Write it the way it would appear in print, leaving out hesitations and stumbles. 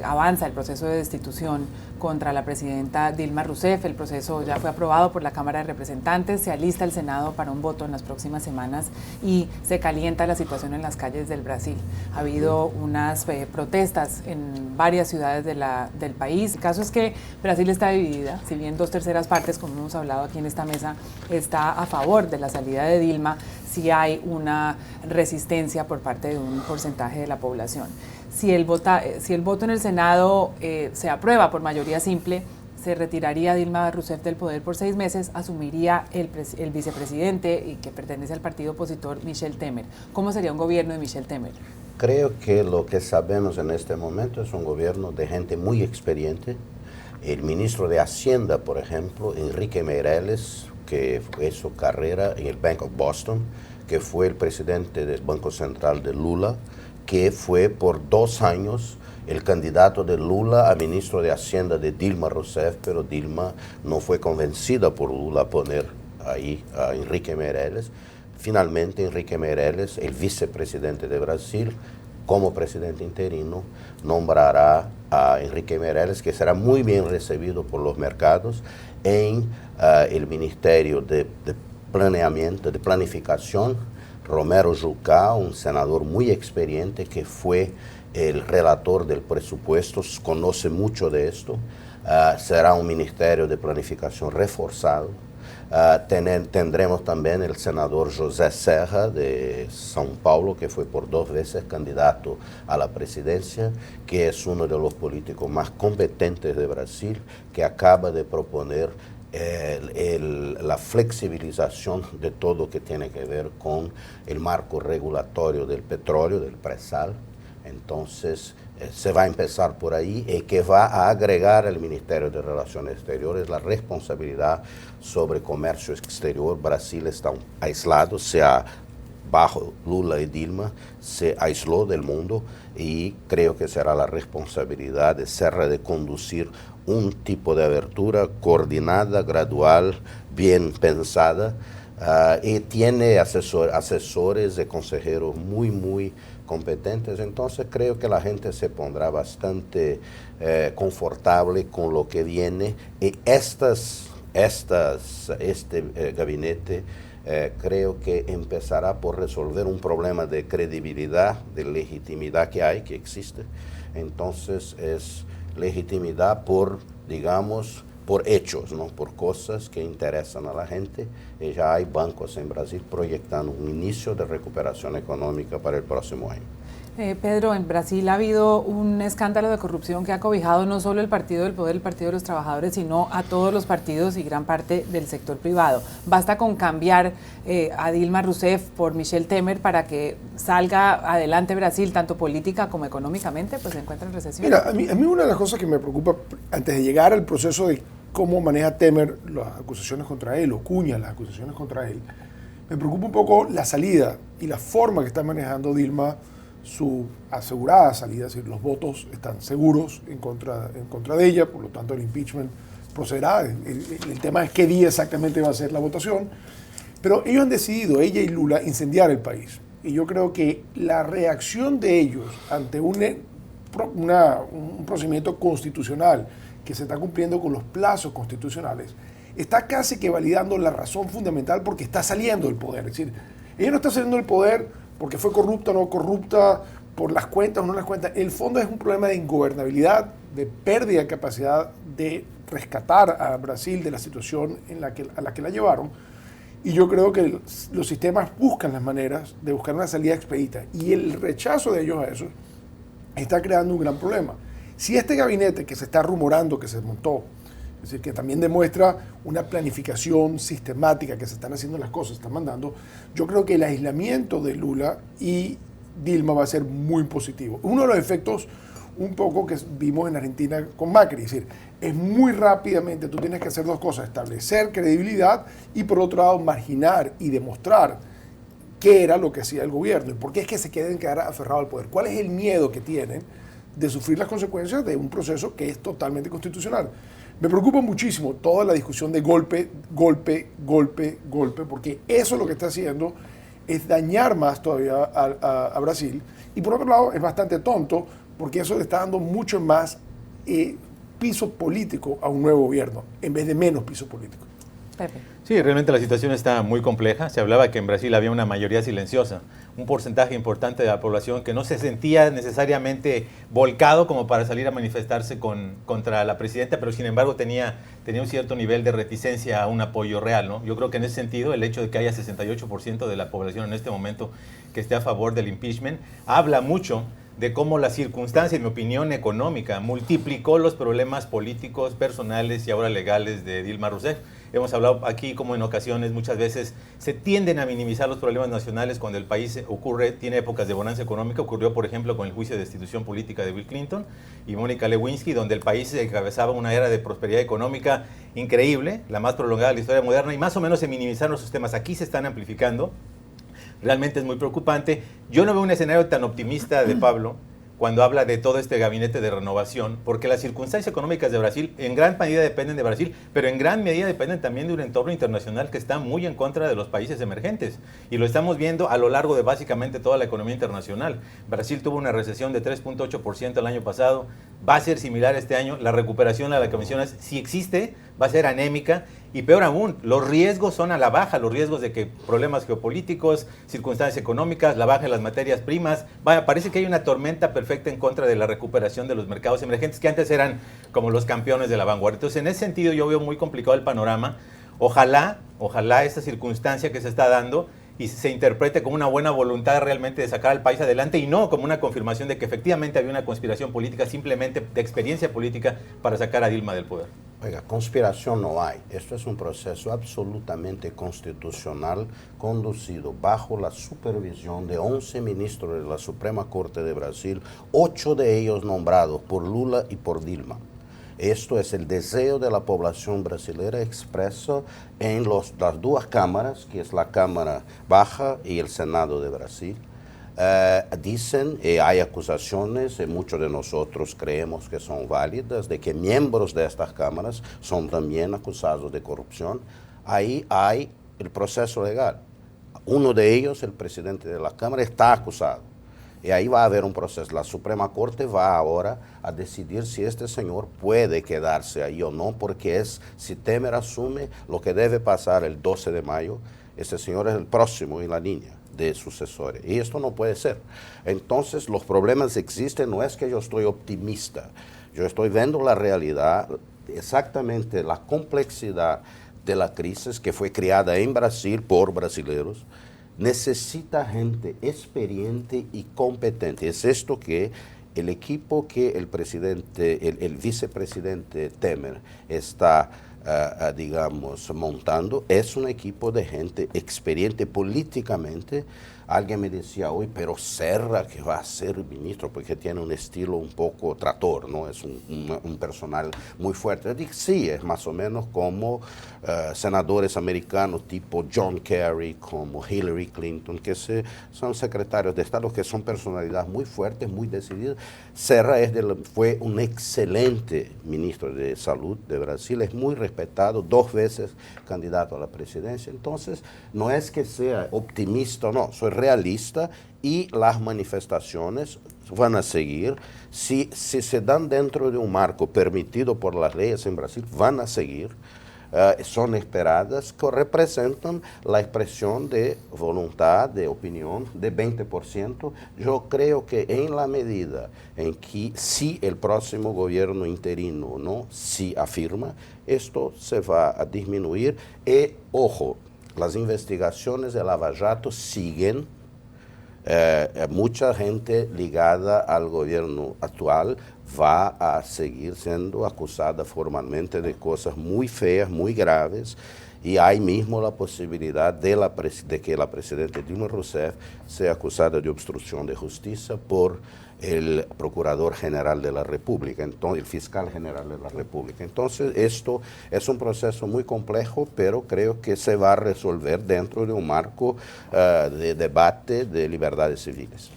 Avanza el proceso de destitución contra la presidenta Dilma Rousseff. El proceso ya fue aprobado por la Cámara de Representantes, se alista el Senado para un voto en las próximas semanas y se calienta la situación en las calles del Brasil. Ha habido unas protestas en varias ciudades del país. El caso es que Brasil está dividida, si bien 2/3 partes, como hemos hablado aquí en esta mesa, está a favor de la salida de Dilma, sí hay una resistencia por parte de un porcentaje de la población. Si el voto en el Senado se aprueba por mayoría simple, se retiraría Dilma Rousseff del poder por 6 meses, asumiría el vicepresidente y que pertenece al partido opositor Michel Temer. ¿Cómo sería un gobierno de Michel Temer? Creo que lo que sabemos en este momento es un gobierno de gente muy experiente. El ministro de Hacienda, por ejemplo, Enrique Meirelles, que hizo carrera en el Bank of Boston, que fue el presidente del Banco Central de Lula, que fue por 2 años el candidato de Lula a ministro de Hacienda de Dilma Rousseff, pero Dilma no fue convencida por Lula a poner ahí a Enrique Meirelles. Finalmente, Enrique Meirelles, el vicepresidente de Brasil, como presidente interino, nombrará a Enrique Meirelles, que será muy bien recibido por los mercados, en el Ministerio de Planeamiento, de Planificación. Romero Jucá, un senador muy experiente que fue el relator del presupuesto, conoce mucho de esto. Será un ministerio de planificación reforzado. Tendremos también el senador José Serra de São Paulo, que fue por 2 veces candidato a la presidencia, que es uno de los políticos más competentes de Brasil, que acaba de proponer la flexibilización de todo lo que tiene que ver con el marco regulatorio del petróleo, del presal. Entonces, se va a empezar por ahí y que va a agregar al Ministerio de Relaciones Exteriores la responsabilidad sobre comercio exterior. Brasil está aislado, bajo Lula y Dilma, se aisló del mundo y creo que será la responsabilidad de Serra de conducir un tipo de abertura coordinada, gradual, bien pensada, y tiene asesores y consejeros muy competentes. Entonces creo que la gente se pondrá bastante confortable con lo que viene y este gabinete creo que empezará por resolver un problema de credibilidad, de legitimidad que existe. Entonces es legitimidad por, digamos, por hechos, ¿no? Por cosas que interesan a la gente. Y ya hay bancos en Brasil proyectando un inicio de recuperación económica para el próximo año. Pedro, en Brasil ha habido un escándalo de corrupción que ha cobijado no solo el Partido del Poder, el Partido de los Trabajadores, sino a todos los partidos y gran parte del sector privado. Basta con cambiar a Dilma Rousseff por Michel Temer para que salga adelante Brasil, tanto política como económicamente, pues se encuentra en recesión. Mira, a mí una de las cosas que me preocupa, antes de llegar al proceso de cómo maneja Temer las acusaciones contra él, o Cuña las acusaciones contra él, me preocupa un poco la salida y la forma que está manejando Dilma su asegurada salida, es decir, los votos están seguros en contra de ella, por lo tanto el impeachment procederá. El tema es qué día exactamente va a ser la votación, pero ellos han decidido, ella y Lula, incendiar el país. Y yo creo que la reacción de ellos ante un procedimiento constitucional que se está cumpliendo con los plazos constitucionales, está casi que validando la razón fundamental porque está saliendo del poder. Es decir, ella no está saliendo del poder porque fue corrupta o no corrupta, por las cuentas o no las cuentas. El fondo es un problema de ingobernabilidad, de pérdida de capacidad de rescatar a Brasil de la situación a la que la llevaron. Y yo creo que los sistemas buscan las maneras de buscar una salida expedita. Y el rechazo de ellos a eso está creando un gran problema. Si este gabinete que se está rumorando que se montó, es decir, que también demuestra una planificación sistemática, que se están haciendo las cosas, están mandando, yo creo que el aislamiento de Lula y Dilma va a ser muy positivo. Uno de los efectos un poco que vimos en Argentina con Macri, es decir, es muy rápidamente, tú tienes que hacer 2 cosas, establecer credibilidad y por otro lado marginar y demostrar qué era lo que hacía el gobierno y por qué es que se quieren quedar aferrados al poder. ¿Cuál es el miedo que tienen de sufrir las consecuencias de un proceso que es totalmente constitucional? Me preocupa muchísimo toda la discusión de golpe, porque eso lo que está haciendo es dañar más todavía a Brasil. Y por otro lado, es bastante tonto porque eso le está dando mucho más piso político a un nuevo gobierno, en vez de menos piso político. Pepe. Sí, realmente la situación está muy compleja. Se hablaba que en Brasil había una mayoría silenciosa, un porcentaje importante de la población que no se sentía necesariamente volcado como para salir a manifestarse contra la presidenta, pero sin embargo tenía un cierto nivel de reticencia a un apoyo real, ¿no? Yo creo que en ese sentido el hecho de que haya 68% de la población en este momento que esté a favor del impeachment habla mucho de cómo la circunstancia, en mi opinión, económica multiplicó los problemas políticos, personales y ahora legales de Dilma Rousseff. Hemos hablado aquí como en ocasiones, muchas veces se tienden a minimizar los problemas nacionales cuando el país tiene épocas de bonanza económica. Ocurrió, por ejemplo, con el juicio de destitución política de Bill Clinton y Mónica Lewinsky, donde el país encabezaba una era de prosperidad económica increíble, la más prolongada de la historia moderna, y más o menos se minimizaron los temas. Aquí se están amplificando. Realmente es muy preocupante. Yo no veo un escenario tan optimista de Pablo cuando habla de todo este gabinete de renovación, porque las circunstancias económicas de Brasil en gran medida dependen de Brasil, pero en gran medida dependen también de un entorno internacional que está muy en contra de los países emergentes. Y lo estamos viendo a lo largo de básicamente toda la economía internacional. Brasil tuvo una recesión de 3.8% el año pasado, va a ser similar este año. La recuperación a la que mencionas, si existe, va a ser anémica. Y peor aún, los riesgos son a la baja, los riesgos de que problemas geopolíticos, circunstancias económicas, la baja en las materias primas. Vaya, parece que hay una tormenta perfecta en contra de la recuperación de los mercados emergentes que antes eran como los campeones de la vanguardia. Entonces, en ese sentido, yo veo muy complicado el panorama. Ojalá esta circunstancia que se está dando y se interprete como una buena voluntad realmente de sacar al país adelante y no como una confirmación de que efectivamente había una conspiración política, simplemente de experiencia política para sacar a Dilma del poder. Oiga, conspiración no hay. Esto es un proceso absolutamente constitucional conducido bajo la supervisión de 11 ministros de la Suprema Corte de Brasil, 8 de ellos nombrados por Lula y por Dilma. Esto es el deseo de la población brasileña expreso en las dos cámaras, que es la Cámara Baja y el Senado de Brasil. Dicen, hay acusaciones, muchos de nosotros creemos que son válidas, de que miembros de estas cámaras son también acusados de corrupción. Ahí hay el proceso legal. Uno de ellos, el presidente de la Cámara, está acusado. Y ahí va a haber un proceso. La Suprema Corte va ahora a decidir si este señor puede quedarse ahí o no, porque si Temer asume, lo que debe pasar el 12 de mayo, este señor es el próximo en la línea de sucesores. Y esto no puede ser. Entonces, los problemas existen. No es que yo estoy optimista. Yo estoy viendo la realidad, exactamente la complejidad de la crisis que fue creada en Brasil por brasileños. Necesita gente experiente y competente. Es esto que el equipo que el vicepresidente Temer está digamos, montando, es un equipo de gente experiente políticamente. Alguien me decía hoy, pero Serra, que va a ser ministro, porque tiene un estilo un poco trator, ¿no? Es un personal muy fuerte. Yo dije, sí, es más o menos como senadores americanos tipo John Kerry, como Hillary Clinton, que son secretarios de Estado, que son personalidades muy fuertes, muy decididas. Serra fue un excelente ministro de Salud de Brasil, es muy respetado, 2 veces candidato a la presidencia. Entonces, no es que sea optimista, no, soy realista y las manifestaciones van a seguir. Si se dan dentro de un marco permitido por las leyes en Brasil, van a seguir. Son esperadas, que representan la expresión de voluntad, de opinión, de 20%. Yo creo que en la medida en que si el próximo gobierno interino no si afirma, esto se va a disminuir. Y, ojo, las investigaciones de Lava Jato siguen. Mucha gente ligada al gobierno actual va a seguir siendo acusada formalmente de cosas muy feas, muy graves, y hay mismo la posibilidad de que la presidenta Dilma Rousseff sea acusada de obstrucción de justicia por el Procurador General de la República, entonces, el Fiscal General de la República. Entonces, esto es un proceso muy complejo, pero creo que se va a resolver dentro de un marco de debate de libertades civiles.